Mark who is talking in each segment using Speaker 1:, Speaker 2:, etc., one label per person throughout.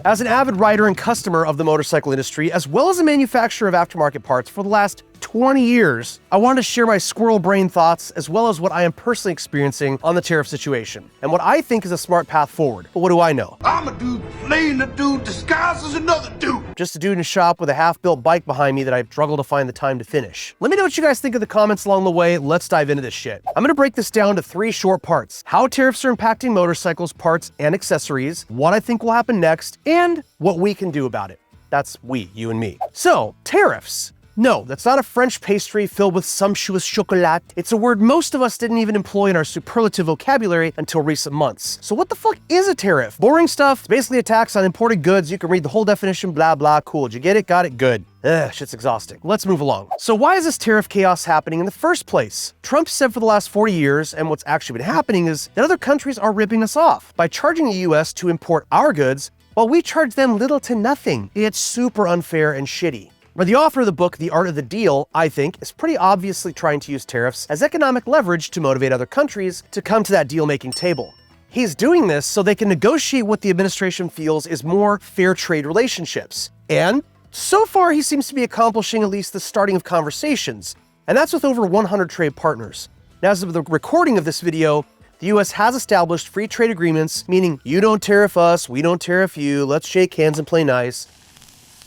Speaker 1: As an avid rider and customer of the motorcycle industry, as well as a manufacturer of aftermarket parts for the last 20 years, I wanted to share my squirrel brain thoughts as well as what I am personally experiencing on the tariff situation and what I think is a smart path forward. But what do I know?
Speaker 2: I'm a dude playing a dude disguised as another dude.
Speaker 1: Just a dude in a shop with a half-built bike behind me that I struggle to find the time to finish. Let me know what you guys think of the comments along the way. Let's dive into this shit. I'm gonna break this down to 3 short parts: how tariffs are impacting motorcycles, parts, and accessories, what I think will happen next, and what we can do about it. That's we, you and me. So, tariffs. No, that's not a French pastry filled with sumptuous chocolat. It's a word most of us didn't even employ in our superlative vocabulary until recent months. So what the fuck is a tariff? Boring stuff. It's basically a tax on imported goods. You can read the whole definition, blah, blah, cool. Did you get it? Got it? Good. Ugh, shit's exhausting. Let's move along. So why is this tariff chaos happening in the first place? Trump said for the last 40 years, and what's actually been happening is that other countries are ripping us off by charging the US to import our goods while we charge them little to nothing. It's super unfair and shitty. But the author of the book, The Art of the Deal, I think, is pretty obviously trying to use tariffs as economic leverage to motivate other countries to come to that deal-making table. He's doing this so they can negotiate what the administration feels is more fair trade relationships. And so far, he seems to be accomplishing at least the starting of conversations, and that's with over 100 trade partners. Now, as of the recording of this video, the US has established free trade agreements, meaning you don't tariff us, we don't tariff you, let's shake hands and play nice.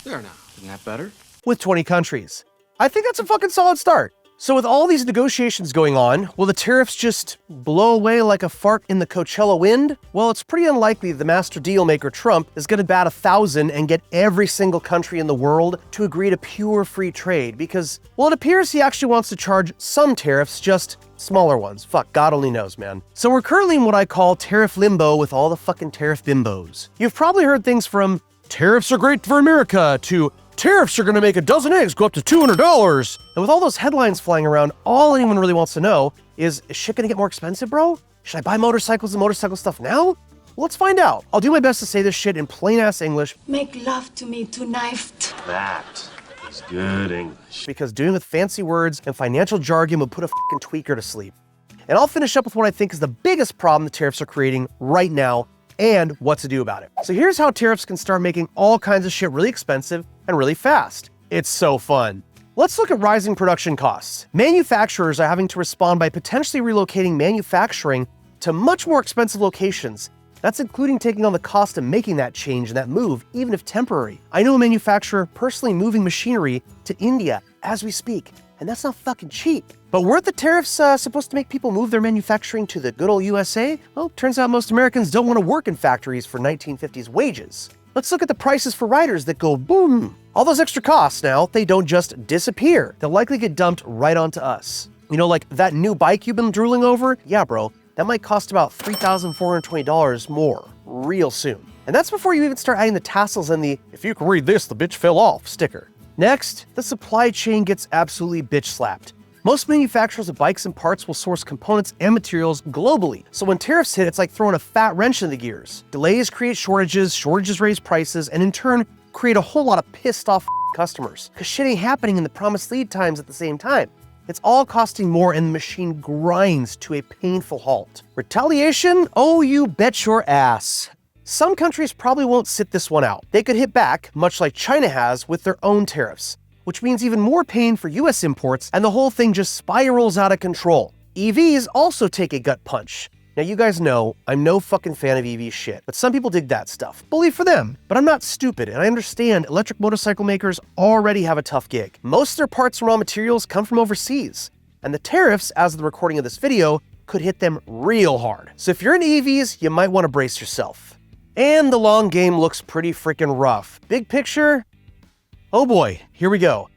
Speaker 3: There now, isn't that better?
Speaker 1: With 20 countries. I think that's a fucking solid start. So with all these negotiations going on, will the tariffs just blow away like a fart in the Coachella wind? Well, it's pretty unlikely the master deal maker Trump is gonna bat 1,000 and get every single country in the world to agree to pure free trade because, well, it appears he actually wants to charge some tariffs, just smaller ones. Fuck, God only knows, man. So we're currently in what I call tariff limbo with all the fucking tariff bimbos. You've probably heard things from tariffs are great for America to tariffs are gonna make a dozen eggs go up to $200. And with all those headlines flying around, all anyone really wants to know is shit gonna get more expensive, bro? Should I buy motorcycles and motorcycle stuff now? Well, let's find out. I'll do my best to say this shit in plain-ass English.
Speaker 4: Make love to me tonight.
Speaker 2: That is good English.
Speaker 1: Because doing with fancy words and financial jargon would put a fucking tweaker to sleep. And I'll finish up with what I think is the biggest problem the tariffs are creating right now and what to do about it. So here's how tariffs can start making all kinds of shit really expensive and really fast. It's so fun. Let's look at rising production costs. Manufacturers are having to respond by potentially relocating manufacturing to much more expensive locations. That's including taking on the cost of making that change and that move, even if temporary. I know a manufacturer personally moving machinery to India as we speak, and that's not fucking cheap. But weren't the tariffs supposed to make people move their manufacturing to the good old USA? Well, turns out most Americans don't want to work in factories for 1950s wages. Let's look at the prices for riders that go boom. All those extra costs now, they don't just disappear. They'll likely get dumped right onto us. You know, like that new bike you've been drooling over? Yeah, bro, that might cost about $3,420 more real soon. And that's before you even start adding the tassels and the, if you can read this, the bitch fell off sticker. Next, the supply chain gets absolutely bitch slapped. Most manufacturers of bikes and parts will source components and materials globally. So when tariffs hit, it's like throwing a fat wrench in the gears. Delays create shortages, shortages raise prices, and in turn, create a whole lot of pissed off customers. Cause shit ain't happening in the promised lead times at the same time. It's all costing more and the machine grinds to a painful halt. Retaliation? Oh, you bet your ass. Some countries probably won't sit this one out. They could hit back, much like China has with their own tariffs, which means even more pain for US imports, and the whole thing just spirals out of control. EVs also take a gut punch. Now you guys know, I'm no fucking fan of EV shit, but some people dig that stuff. Bully for them. But I'm not stupid, and I understand electric motorcycle makers already have a tough gig. Most of their parts and raw materials come from overseas, and the tariffs, as of the recording of this video, could hit them real hard. So if you're in EVs, you might want to brace yourself. And the long game looks pretty freaking rough. Big picture, oh boy, here we go.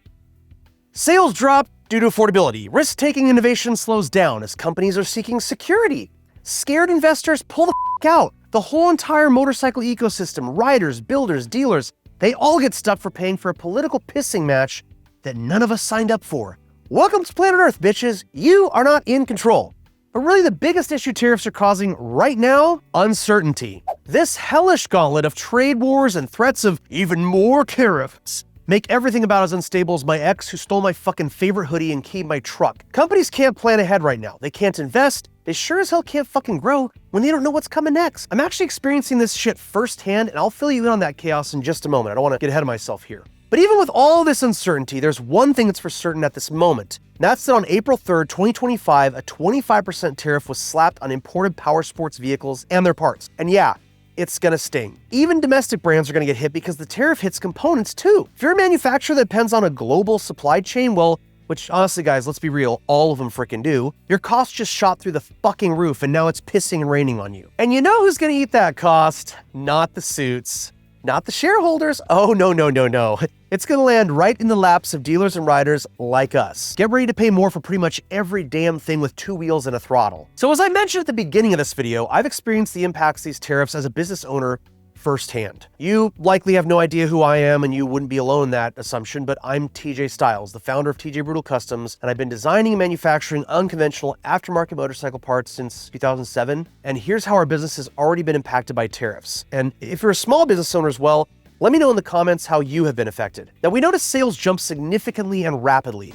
Speaker 1: Sales drop due to affordability. Risk-taking innovation slows down as companies are seeking security. Scared investors pull the f*** out. The whole entire motorcycle ecosystem, riders, builders, dealers, they all get stuck for paying for a political pissing match that none of us signed up for. Welcome to planet Earth, bitches. You are not in control. But really the biggest issue tariffs are causing right now, uncertainty. This hellish gauntlet of trade wars and threats of even more tariffs make everything about as unstable as my ex who stole my fucking favorite hoodie and keyed my truck. Companies can't plan ahead right now. They can't invest. They sure as hell can't fucking grow when they don't know what's coming next. I'm actually experiencing this shit firsthand, and I'll fill you in on that chaos in just a moment. I don't want to get ahead of myself here. But even with all this uncertainty, there's one thing that's for certain at this moment. And that's that on April 3rd, 2025, a 25% tariff was slapped on imported power sports vehicles and their parts. And yeah, it's gonna sting. Even domestic brands are gonna get hit because the tariff hits components too. If you're a manufacturer that depends on a global supply chain, well, which honestly guys, let's be real, all of them freaking do, your cost just shot through the fucking roof and now it's pissing and raining on you. And you know who's gonna eat that cost? Not the suits. Not the shareholders. Oh, no. It's gonna land right in the laps of dealers and riders like us. Get ready to pay more for pretty much every damn thing with two wheels and a throttle. So as I mentioned at the beginning of this video, I've experienced the impacts of these tariffs as a business owner firsthand. You likely have no idea who I am, and you wouldn't be alone in that assumption, but I'm TJ Styles, the founder of TJ Brutal Customs, and I've been designing and manufacturing unconventional aftermarket motorcycle parts since 2007, and here's how our business has already been impacted by tariffs. And if you're a small business owner as well, let me know in the comments how you have been affected. Now, we noticed sales jump significantly and rapidly.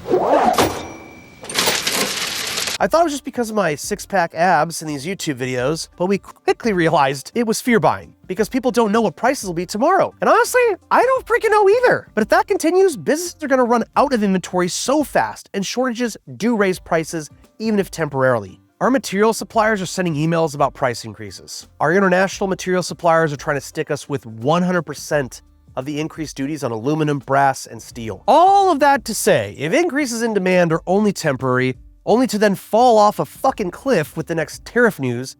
Speaker 1: I thought it was just because of my six-pack abs in these YouTube videos, but we quickly realized it was fear buying because people don't know what prices will be tomorrow. And honestly, I don't freaking know either. But if that continues, businesses are gonna run out of inventory so fast, and shortages do raise prices, even if temporarily. Our material suppliers are sending emails about price increases. Our international material suppliers are trying to stick us with 100% of the increased duties on aluminum, brass, and steel. All of that to say, if increases in demand are only temporary, only to then fall off a fucking cliff with the next tariff news,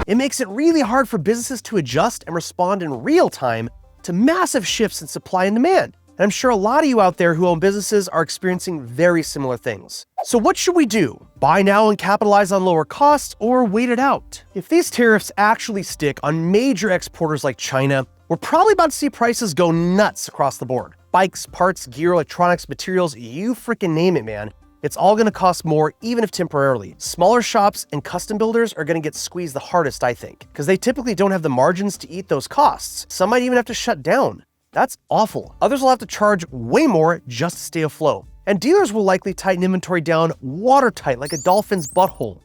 Speaker 1: it makes it really hard for businesses to adjust and respond in real time to massive shifts in supply and demand. And I'm sure a lot of you out there who own businesses are experiencing very similar things. So what should we do? Buy now and capitalize on lower costs, or wait it out? If these tariffs actually stick on major exporters like China, we're probably about to see prices go nuts across the board. Bikes, parts, gear, electronics, materials, you freaking name it, man. It's all gonna cost more, even if temporarily. Smaller shops and custom builders are gonna get squeezed the hardest, I think, because they typically don't have the margins to eat those costs. Some might even have to shut down. That's awful. Others will have to charge way more just to stay afloat. And dealers will likely tighten inventory down watertight like a dolphin's butthole.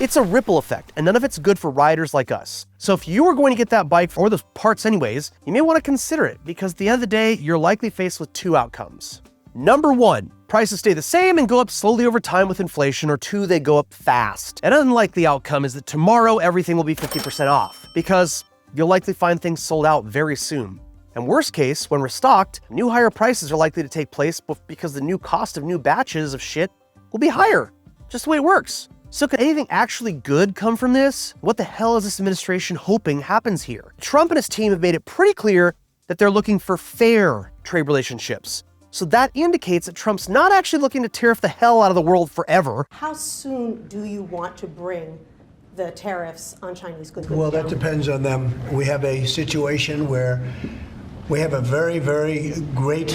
Speaker 1: It's a ripple effect, and none of it's good for riders like us. So if you are going to get that bike or those parts anyways, you may want to consider it, because at the end of the day, you're likely faced with two outcomes. Number one, prices stay the same and go up slowly over time with inflation, or two, they go up fast. An unlikely outcome is that tomorrow everything will be 50% off, because you'll likely find things sold out very soon. And worst case, when restocked, new higher prices are likely to take place because the new cost of new batches of shit will be higher. Just the way it works. So could anything actually good come from this? What the hell is this administration hoping happens here? Trump and his team have made it pretty clear that they're looking for fair trade relationships. So that indicates that Trump's not actually looking to tariff the hell out of the world forever.
Speaker 5: How soon do you want to bring the tariffs on Chinese goods
Speaker 6: Well,
Speaker 5: down?
Speaker 6: that depends on them. We have a situation where we have a very, very great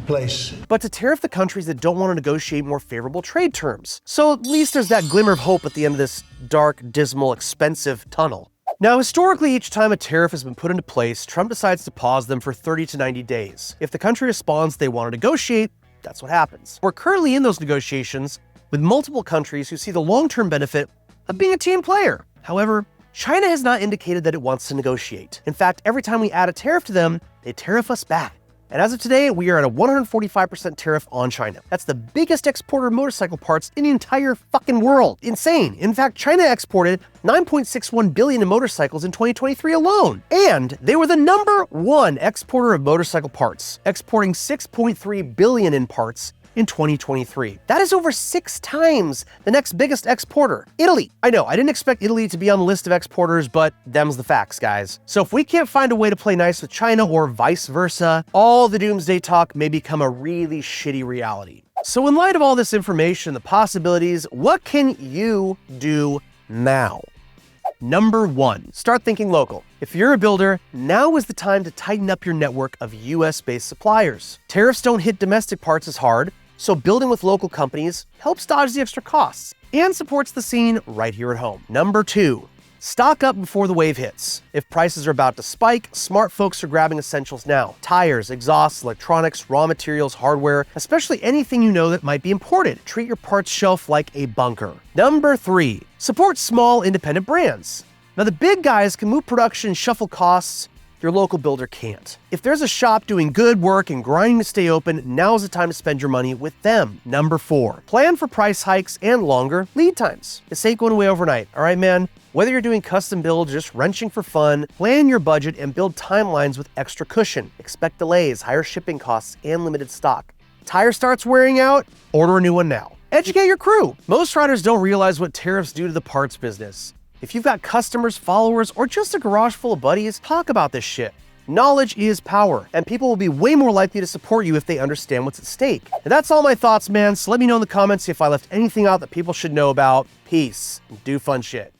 Speaker 6: place.
Speaker 1: But to tariff the countries that don't want to negotiate more favorable trade terms. So at least there's that glimmer of hope at the end of this dark, dismal, expensive tunnel. Now, historically, each time a tariff has been put into place, Trump decides to pause them for 30 to 90 days. If the country responds they want to negotiate, that's what happens. We're currently in those negotiations with multiple countries who see the long-term benefit of being a team player. However, China has not indicated that it wants to negotiate. In fact, every time we add a tariff to them, they tariff us back. And as of today, we are at a 145% tariff on China. That's the biggest exporter of motorcycle parts in the entire fucking world. Insane. In fact, China exported $9.61 billion in motorcycles in 2023 alone. And they were the #1 exporter of motorcycle parts, exporting $6.3 billion in parts in 2023. That is over 6 times the next biggest exporter, Italy. I know, I didn't expect Italy to be on the list of exporters, but them's the facts, guys. So if we can't find a way to play nice with China or vice versa, all the doomsday talk may become a really shitty reality. So in light of all this information, the possibilities, what can you do now? Number 1, start thinking local. If you're a builder, now is the time to tighten up your network of US-based suppliers. Tariffs don't hit domestic parts as hard, so building with local companies helps dodge the extra costs and supports the scene right here at home. Number 2, Stock up before the wave hits. If prices are about to spike, smart folks are grabbing essentials now. Tires, exhausts, electronics, raw materials, hardware, especially anything you know that might be imported. Treat your parts shelf like a bunker. Number 3, support small independent brands. Now the big guys can move production and shuffle costs. Your local builder can't. If there's a shop doing good work and grinding to stay open, now is the time to spend your money with them. Number 4, plan for price hikes and longer lead times. This ain't going away overnight, all right, man? Whether you're doing custom builds or just wrenching for fun, plan your budget and build timelines with extra cushion. Expect delays, higher shipping costs, and limited stock. Tire starts wearing out? Order a new one now. Educate your crew. Most riders don't realize what tariffs do to the parts business. If you've got customers, followers, or just a garage full of buddies, talk about this shit. Knowledge is power, and people will be way more likely to support you if they understand what's at stake. And that's all my thoughts, man, so let me know in the comments if I left anything out that people should know about. Peace, and do fun shit.